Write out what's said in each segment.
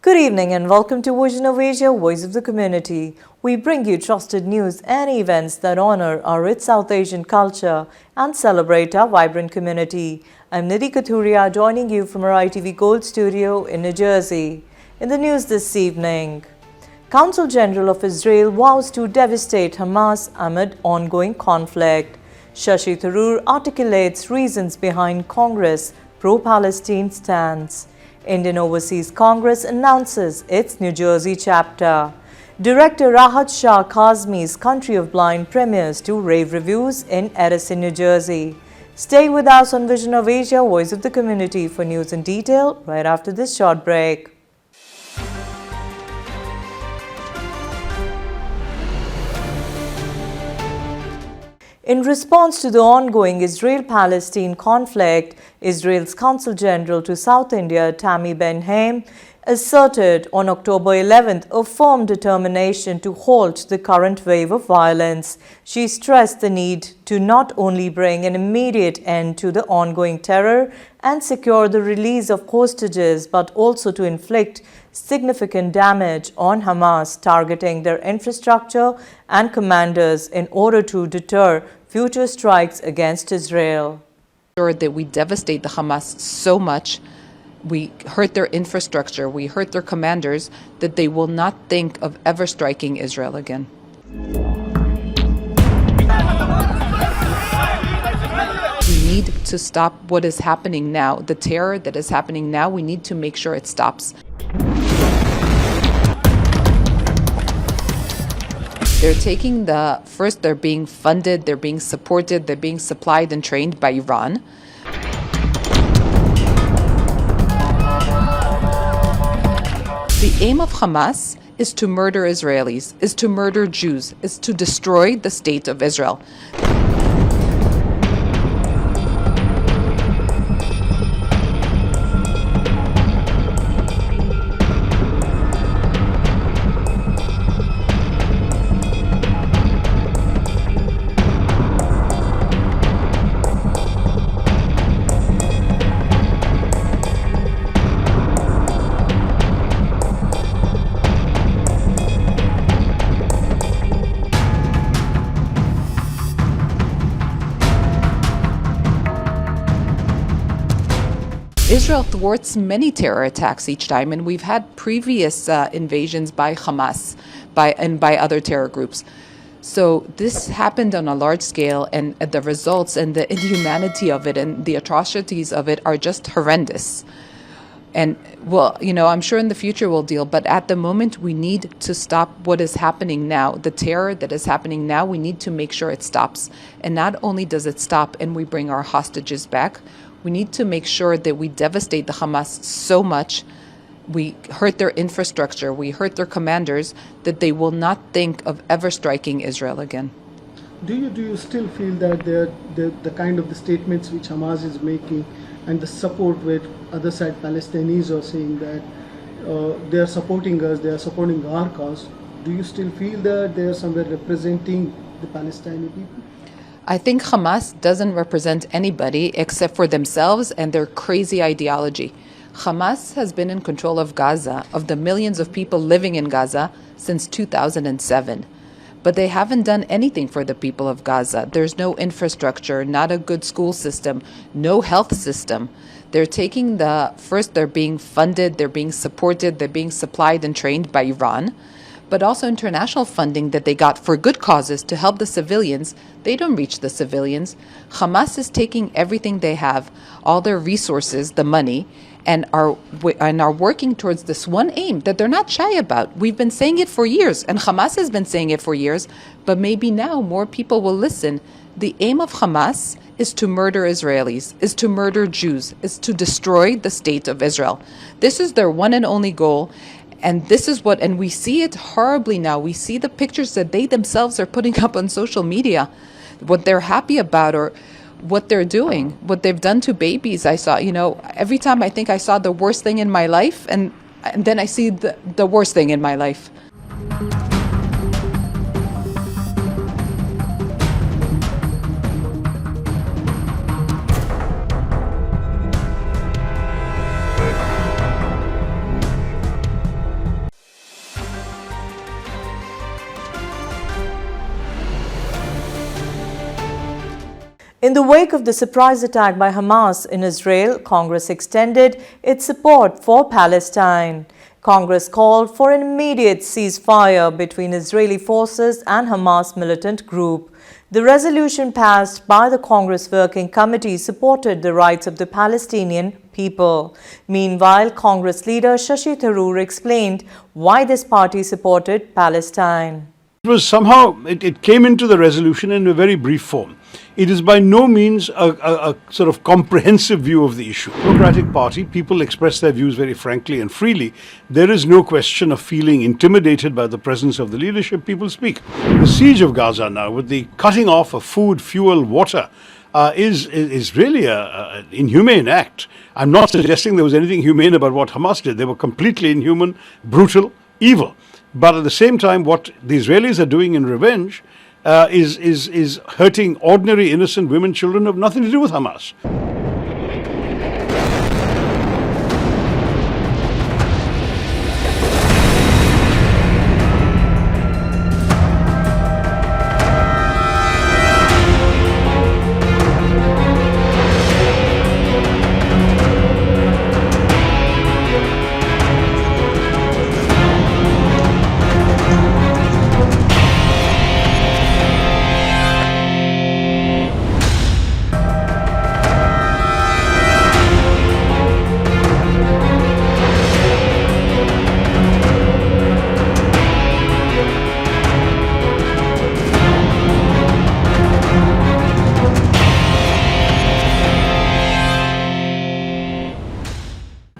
Good evening and welcome to Vision of Asia, Voice of the Community. We bring you trusted news and events that honor our rich South Asian culture and celebrate our vibrant community. I'm Nidhi Kathuria, joining you from our ITV Gold studio in New Jersey. In the news this evening, Consul General of Israel vows to devastate Hamas amid ongoing conflict. Shashi Tharoor articulates reasons behind Congress pro-Palestine stance. Indian Overseas Congress announces its New Jersey chapter. Director Rahat Shah Kazmi's Country of Blind premieres to rave reviews in Edison, New Jersey. Stay with us on Vision of Asia, Voice of the Community for news in detail right after this short break. In response to the ongoing Israel-Palestine conflict, Israel's Consul General to South India, Tammy Ben-Haim, asserted on October 11th a firm determination to halt the current wave of violence. She stressed the need to not only bring an immediate end to the ongoing terror and secure the release of hostages, but also to inflict significant damage on Hamas, targeting their infrastructure and commanders in order to deter future strikes against Israel. That we devastate the Hamas so much, we hurt their infrastructure, we hurt their commanders, that they will not think of ever striking Israel again. We need to stop what is happening now. The terror that is happening now, we need to make sure it stops. They're taking they're being funded, they're being supported, they're being supplied and trained by Iran. The aim of Hamas is to murder Israelis, is to murder Jews, is to destroy the state of Israel. Israel thwarts many terror attacks each time, and we've had previous invasions by Hamas and by other terror groups. So this happened on a large scale, and the results and the inhumanity of it and the atrocities of it are just horrendous. And, well, I'm sure in the future we'll deal, but at the moment we need to stop what is happening now. The terror that is happening now, we need to make sure it stops. And not only does it stop and we bring our hostages back, we need to make sure that we devastate the Hamas so much, we hurt their infrastructure, we hurt their commanders, that they will not think of ever striking Israel again. Do you still feel that the kind of the statements which Hamas is making and the support with other side Palestinians are saying that they are supporting us, they are supporting our cause, do you still feel that they are somewhere representing the Palestinian people? I think Hamas doesn't represent anybody except for themselves and their crazy ideology. Hamas has been in control of Gaza, of the millions of people living in Gaza, since 2007. But they haven't done anything for the people of Gaza. There's no infrastructure, not a good school system, no health system. They're taking they're being funded, they're being supported, they're being supplied and trained by Iran, but also international funding that they got for good causes to help the civilians. They don't reach the civilians. Hamas is taking everything they have, all their resources, the money, and are working towards this one aim that they're not shy about. We've been saying it for years, and Hamas has been saying it for years, but maybe now more people will listen. The aim of Hamas is to murder Israelis, is to murder Jews, is to destroy the state of Israel. This is their one and only goal. And this is and we see it horribly now. We see the pictures that they themselves are putting up on social media, what they're happy about or what they're doing, what they've done to babies. I saw, every time I think I saw the worst thing in my life, and then I see the worst thing in my life. In the wake of the surprise attack by Hamas in Israel, Congress extended its support for Palestine. Congress called for an immediate ceasefire between Israeli forces and Hamas militant group. The resolution passed by the Congress Working Committee supported the rights of the Palestinian people. Meanwhile, Congress leader Shashi Tharoor explained why this party supported Palestine. It was somehow, it came into the resolution in a very brief form. It is by no means a sort of comprehensive view of the issue. Democratic Party, people express their views very frankly and freely. There is no question of feeling intimidated by the presence of the leadership. People speak. The siege of Gaza now, with the cutting off of food, fuel, water, is really an inhumane act. I'm not suggesting there was anything humane about what Hamas did. They were completely inhuman, brutal, evil. But at the same time, what the Israelis are doing in revenge is hurting ordinary innocent women, children who have nothing to do with Hamas.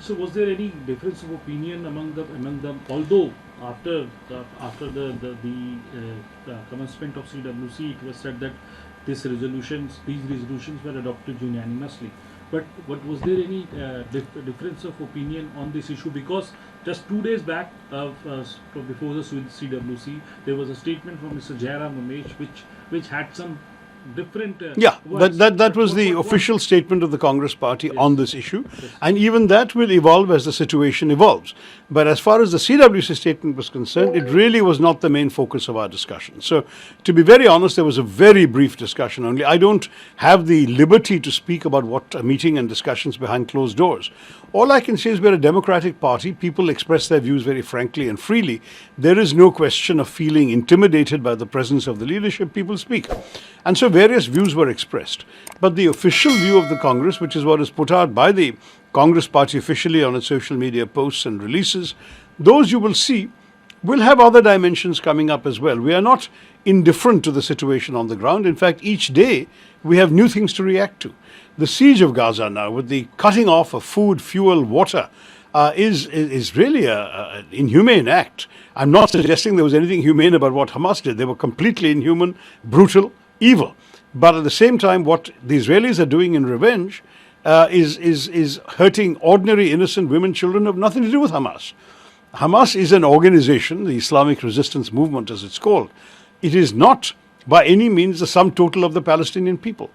So was there any difference of opinion among them? Although after the commencement of CWC, it was said that these resolutions were adopted unanimously. But was there any difference of opinion on this issue? Because just 2 days back, before the CWC, there was a statement from Mr. Jairam Ramesh which had some different that was the official statement of the Congress Party on this issue, and even that will evolve as the situation evolves. But as far as the CWC statement was concerned, it really was not the main focus of our discussion. So to be very honest, there was a very brief discussion only. I don't have the liberty to speak about what a meeting and discussions behind closed doors. All I can say is we're a democratic party. People express their views very frankly and freely. There is no question of feeling intimidated by the presence of the leadership. People speak. And so various views were expressed. But the official view of the Congress, which is what is put out by the Congress Party officially on its social media posts and releases, those you will see will have other dimensions coming up as well. We are not indifferent to the situation on the ground. In fact, each day we have new things to react to. The siege of Gaza now, with the cutting off of food, fuel, water, is really an inhumane act. I'm not suggesting there was anything humane about what Hamas did. They were completely inhuman, brutal, evil. But at the same time, what the Israelis are doing in revenge is hurting ordinary innocent women, children who have nothing to do with Hamas. Hamas is an organization, the Islamic Resistance Movement as it's called. It is not by any means the sum total of the Palestinian people.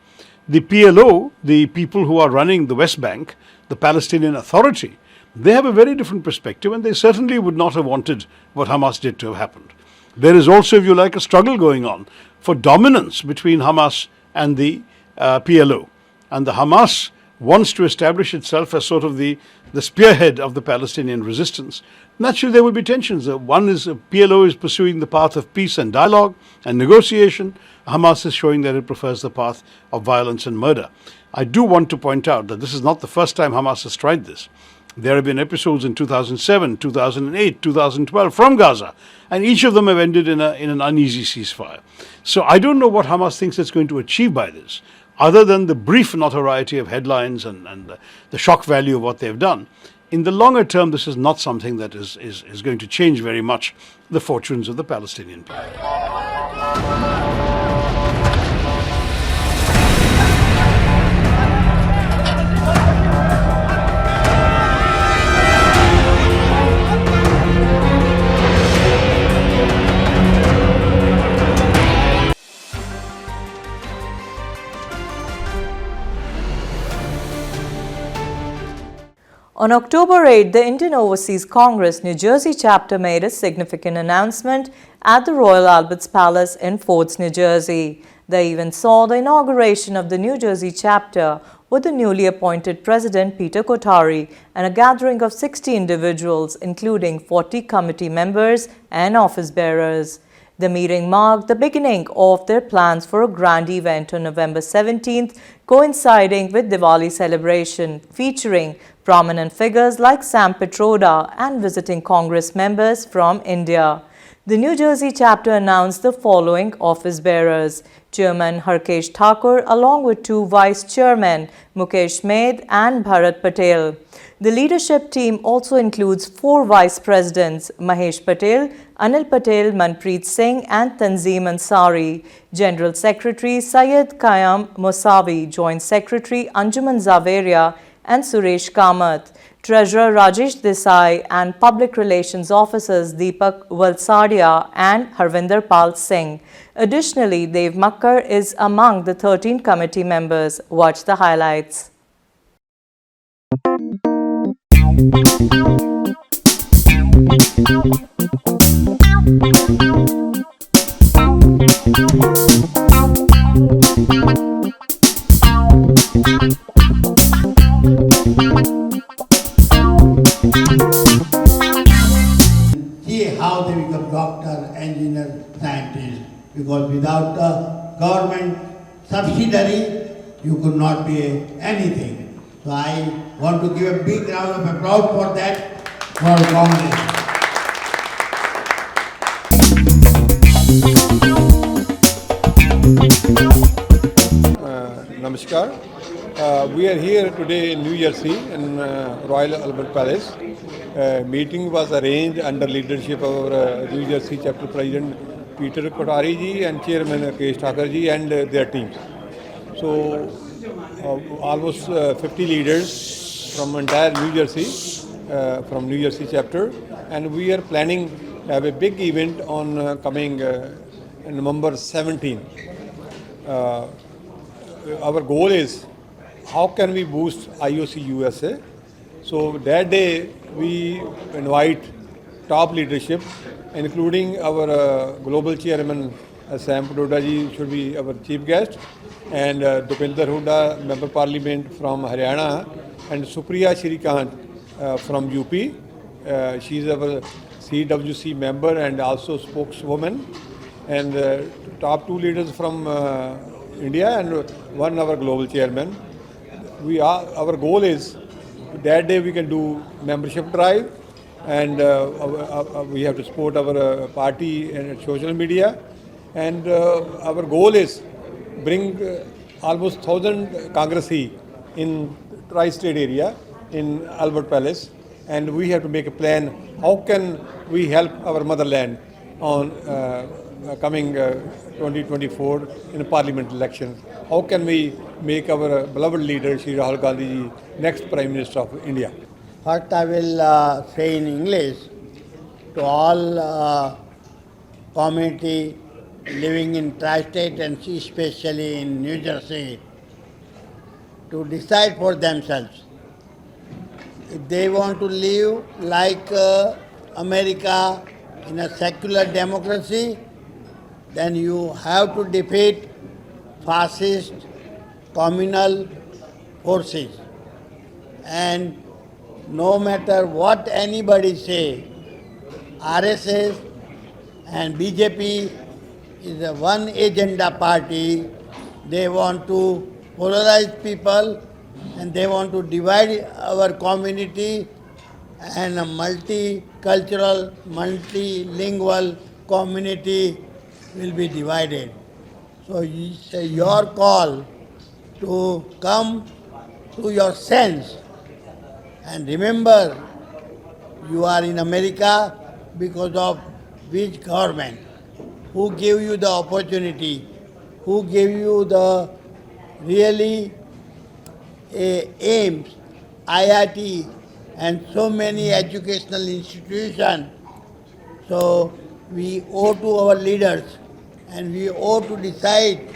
The PLO, the people who are running the West Bank, the Palestinian Authority, they have a very different perspective, and they certainly would not have wanted what Hamas did to have happened. There is also, if you like, a struggle going on for dominance between Hamas and the PLO. And the Hamas wants to establish itself as sort of the spearhead of the Palestinian resistance. Naturally, there will be tensions. One is PLO is pursuing the path of peace and dialogue and negotiation. Hamas is showing that it prefers the path of violence and murder. I do want to point out that this is not the first time Hamas has tried this. There have been episodes in 2007, 2008, 2012 from Gaza, and each of them have ended in an uneasy ceasefire. So I don't know what Hamas thinks it's going to achieve by this, other than the brief notoriety of headlines and the shock value of what they've done. In the longer term, this is not something that is going to change very much the fortunes of the Palestinian people. On October 8, the Indian Overseas Congress New Jersey chapter made a significant announcement at the Royal Albert's Palace in Fords, New Jersey. The event saw the inauguration of the New Jersey chapter with the newly appointed President Peter Kothari and a gathering of 60 individuals, including 40 committee members and office bearers. The meeting marked the beginning of their plans for a grand event on November 17th, coinciding with Diwali celebration, featuring prominent figures like Sam Pitroda and visiting Congress members from India. The New Jersey chapter announced the following office bearers: Chairman Harkesh Thakur along with two vice chairmen, Mukesh Maid and Bharat Patel. The leadership team also includes four vice presidents, Mahesh Patel, Anil Patel, Manpreet Singh and Tanzeem Ansari, General Secretary Syed Kayam Mosavi, Joint Secretary Anjuman Zaveria and Suresh Kamath, Treasurer Rajesh Desai and Public Relations Officers Deepak Valsadia and Harvinder Pal Singh. Additionally, Dev Makkar is among the 13 committee members. Watch the highlights. See how they become doctor, engineer, scientist. Because without the government subsidiary, you could not be anything. So I want to give a big round of applause for that for Congress. Namaskar. We are here today in New Jersey in Royal Albert Palace. Meeting was arranged under leadership of our New Jersey chapter president Peter Kothari ji and chairman Harkesh Thakur ji and their teams. So almost 50 leaders from entire New Jersey, from New Jersey chapter, and we are planning to have a big event on coming November 17. Our goal is how can we boost IOC USA. So that day we invite top leadership, including our global chairman Sam Pitroda ji should be our chief guest, and Dupinder Hooda, member parliament from Haryana, and Supriya Shrikant from UP. She is our CWC member and also spokeswoman, and top two leaders from India and one our global chairman. Our goal is that day we can do membership drive, and we have to support our party and social media, and our goal is bring almost 1,000 congressee in tri-state area in Albert Palace, and we have to make a plan how can we help our motherland on coming 2024 in parliament elections. How can we make our beloved leader Shri Rahul Gandhi ji next Prime Minister of India? First I will say in English to all community living in tri-state and especially in New Jersey to decide for themselves. If they want to live like America in a secular democracy, then you have to defeat fascist, communal forces. And no matter what anybody say, RSS and BJP is a one agenda party. They want to polarize people and they want to divide our community, and a multicultural, multilingual community will be divided. So it's your call to come to your sense and remember you are in America because of which government, who gave you the opportunity, who gave you the really aims, IIT and so many educational institutions. So we owe to our leaders and we owe to decide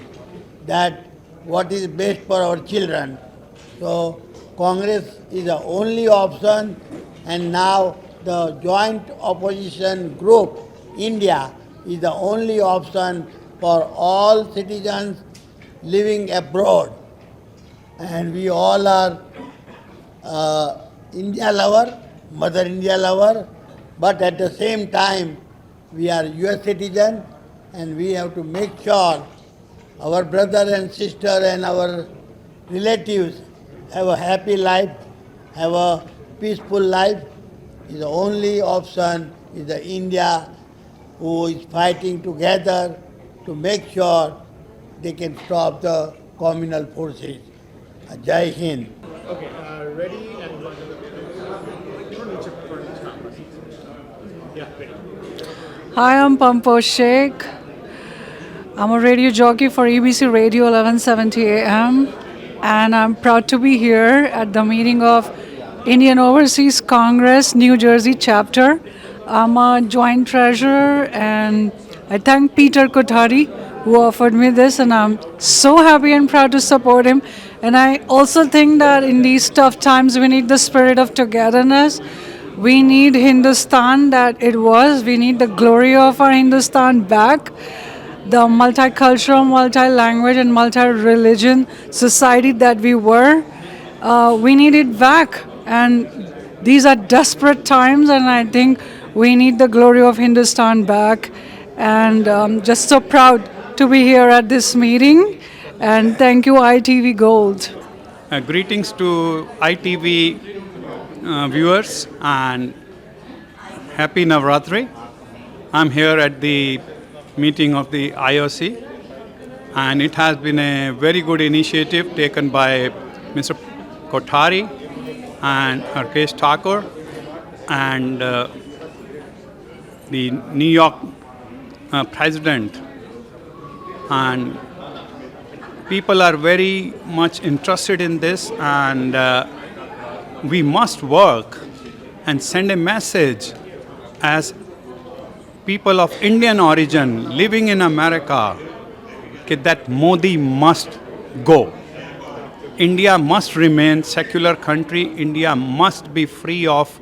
that what is best for our children. So Congress is the only option, and now the joint opposition group, India, is the only option for all citizens living abroad. And we all are India lover, Mother India lover, but at the same time we are US citizen and we have to make sure our brother and sister and our relatives have a happy life, have a peaceful life. The only option is the India who is fighting together to make sure they can stop the communal forces. Jai Hind. Okay, ready and yeah, ready. Hi, I'm Pampo Sheikh. I'm a radio jockey for ABC Radio 1170 AM, and I'm proud to be here at the meeting of Indian Overseas Congress New Jersey chapter. I'm a joint treasurer, and I thank Peter Kothari who offered me this, and I'm so happy and proud to support him. And I also think that in these tough times we need the spirit of togetherness. We need Hindustan that it was. We need the glory of our Hindustan back. The multicultural, multi-language and multi-religion society that we were. We need it back. And these are desperate times, and I think we need the glory of Hindustan back. And just so proud to be here at this meeting. And thank you, ITV Gold. Greetings to ITV viewers and happy Navratri. I'm here at the meeting of the IOC, and it has been a very good initiative taken by Mr. Kothari and Arkesh Thakur and the New York president. And people are very much interested in this, and we must work and send a message as people of Indian origin living in America that Modi must go. India must remain secular country. India must be free of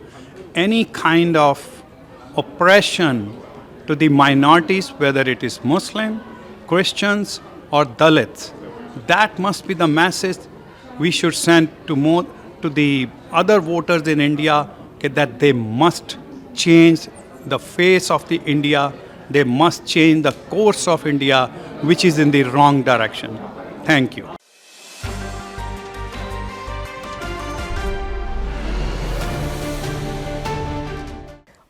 any kind of oppression to the minorities, whether it is Muslim, Christians or Dalits. That must be the message we should send to the other voters in India, that they must change the face of the India. They must change the course of India, which is in the wrong direction. Thank you.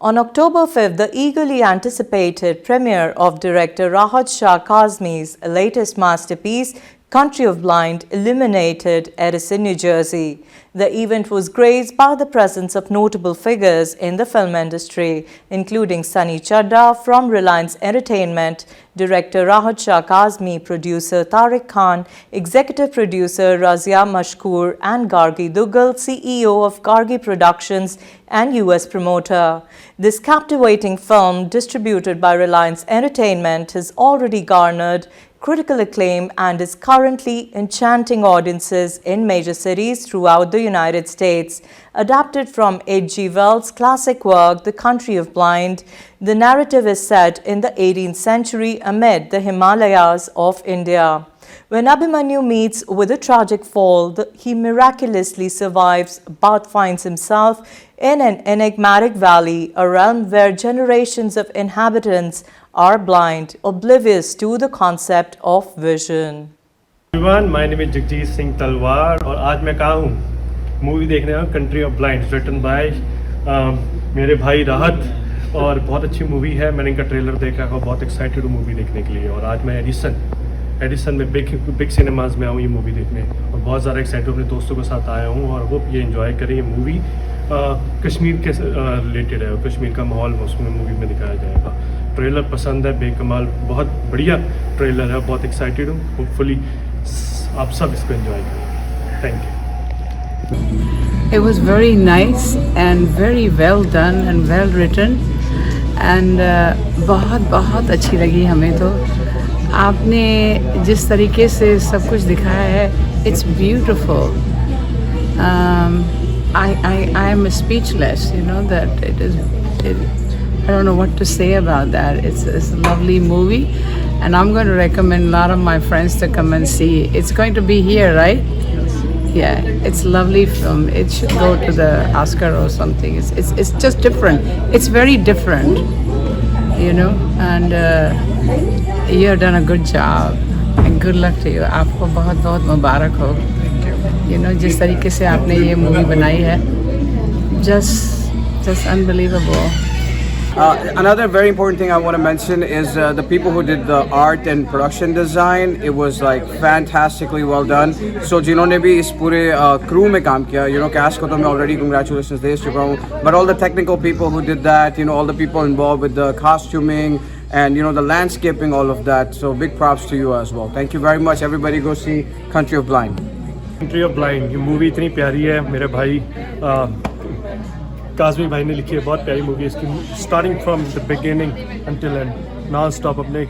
On October 5th, the eagerly anticipated premiere of director Rahat Shah Kazmi's latest masterpiece, Country of Blind, illuminated Edison, New Jersey. The event was graced by the presence of notable figures in the film industry, including Sunny Chadda from Reliance Entertainment, director Rahat Shah Kazmi, producer Tariq Khan, executive producer Razia Mashkoor, and Gargi Dugal, CEO of Gargi Productions and US promoter. This captivating film, distributed by Reliance Entertainment, has already garnered critical acclaim and is currently enchanting audiences in major cities throughout the United States. Adapted from H.G. Wells' classic work, The Country of Blind, the narrative is set in the 18th century amid the Himalayas of India. When Abhimanyu meets with a tragic fall, he miraculously survives but finds himself in an enigmatic valley, a realm where generations of inhabitants are blind, oblivious to the concept of vision. Everyone, my name is Jagjit Singh Talwar और आज मैं कहाँ हूँ movie देखने आया country of blind written by मेरे भाई राहत और बहुत अच्छी मूवी है मैंने इनका ट्रेलर देखा है बहुत एक्साइटेड हूँ मूवी देखने के लिए और आज मैं एडिसन में बिग सिनेमाज में आऊँ ये मूवी देखने और बहुत ज़्यादा एक्साइटेड अपने दोस्तों के साथ आया हूँ और होप ये एंजॉय करें ये मूवी कश्मीर के रिलेटेड है और कश्मीर का माहौल उसमें मूवी में दिखाया जाएगा ट्रेलर पसंद है बेकमाल बहुत बढ़िया ट्रेलर है बहुत एक्साइटेड हूँ होपफुली आप सब इसको एंजॉय करें thank you It was very nice and very well done and well written and बहुत अच्छी लगी हमें तो आपने जिस तरीके से सब कुछ दिखाया है it's beautiful. I am speechless, you know, that I don't know what to say about that. It's a lovely movie and I'm going to recommend a lot of my friends to come and see. It's going to be here, right? Yeah, it's a lovely film. It should go to the Oscar or something. It's just different. It's very different, you know. And you have done a good job. And good luck to you. आपको बहुत बहुत मुबारक हो. You know, जिस तरीके से आपने ये movie बनाई है, just unbelievable. Another very important thing I want to mention is the people who did the art and production design. It was like fantastically well done. So जिन्होंने भी इस पूरे crew में काम किया, you know, cast को तो मैं already congratulations दे चुका हूँ. But all the technical people who did that, you know, all the people involved with the costuming and you know the landscaping, all of that. So big props to you as well. Thank you very much. Everybody go see Country of Blind. Country of blind, ये movie इतनी प्यारी है. मेरे भाई काज़मी भाई ने लिखी है, बहुत प्यारी मूवी है इसकी. Starting from the beginning until end non stop अपने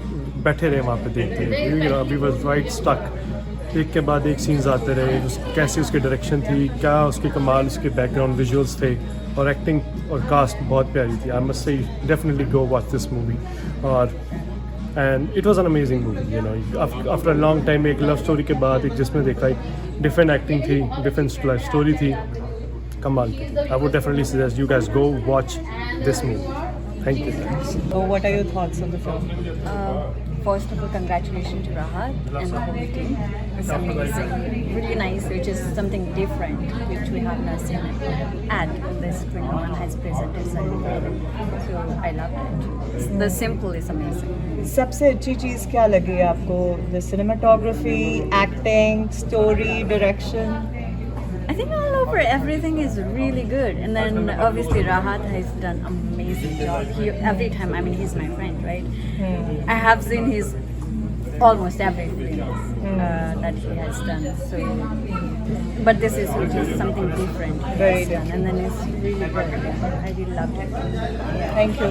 बैठे रहे वहाँ पे देखते हैं. We was right stuck. एक के बाद एक सीन्स आते रहे. कैसी उसकी डायरेक्शन थी, क्या उसकी कमाल, उसके बैकग्राउंड विजुअल्स थे, और एक्टिंग और कास्ट बहुत प्यारी थी. I must say definitely go watch this movie. और and it was an amazing movie. You know, after a long time एक लव स्टोरी के बाद एक जिसमें देखा एक डिफरेंट एक्टिंग थी, डिफरेंट स्टोरी थी, कमाल की. I would definitely suggest you guys go watch this movie. Thank you. So what are your thoughts on the film? First of all, congratulations to Rahat and the whole team. It's amazing, really nice, which is something different, which we have not seen at this 21 has presented something. So I loved it. The simple is amazing. सबसे अच्छी चीज़ क्या लगी आपको? The cinematography, acting, story, direction. I think all over everything is really good, and then obviously Rahat has done amazing job. He every time, I mean, he's my friend, right? I have seen his almost everything that he has done. So, but this is which is something different. Very done, and then it's really good. I really loved it. Thank you.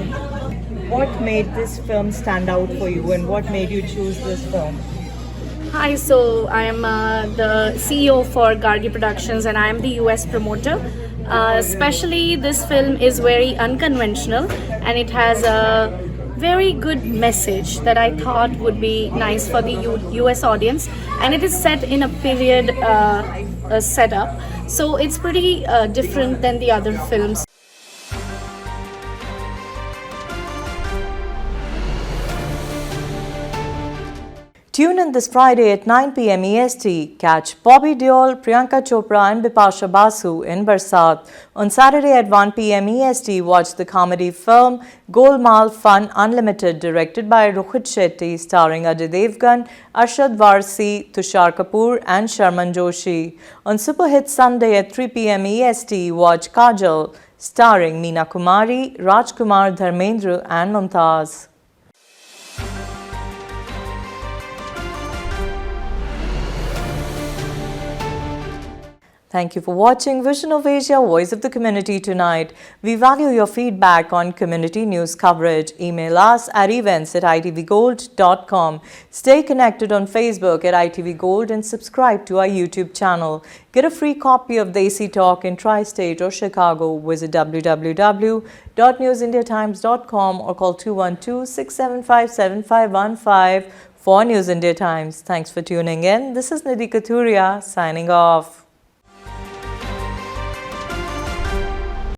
What made this film stand out for you, and what made you choose this film? Hi, so I am the CEO for Gargi Productions and I am the US promoter. Especially this film is very unconventional and it has a very good message that I thought would be nice for the US audience, and it is set in a period setup, so it's pretty different than the other films. Tune in this Friday at 9 p.m. EST. Catch Bobby Deol, Priyanka Chopra and Bipasha Basu in Barsat. On Saturday at 1 p.m. EST, watch the comedy film Golmaal Fun Unlimited, directed by Rohit Shetty, starring Ajay Devgan, Arshad Varsi, Tushar Kapoor and Sharman Joshi. On Super Hit Sunday at 3 p.m. EST, watch Kajal, starring Meena Kumari, Rajkumar, Dharmendra and Mumtaz. Thank you for watching Vision of Asia, Voice of the Community tonight. We value your feedback on community news coverage. Email us at events@itvgold.com. Stay connected on Facebook at ITV Gold and subscribe to our YouTube channel. Get a free copy of Desi Talk in Tri-State or Chicago. Visit www.newsindiatimes.com or call 212-675-7515 for News India Times. Thanks for tuning in. This is Nidhi Kathuria signing off.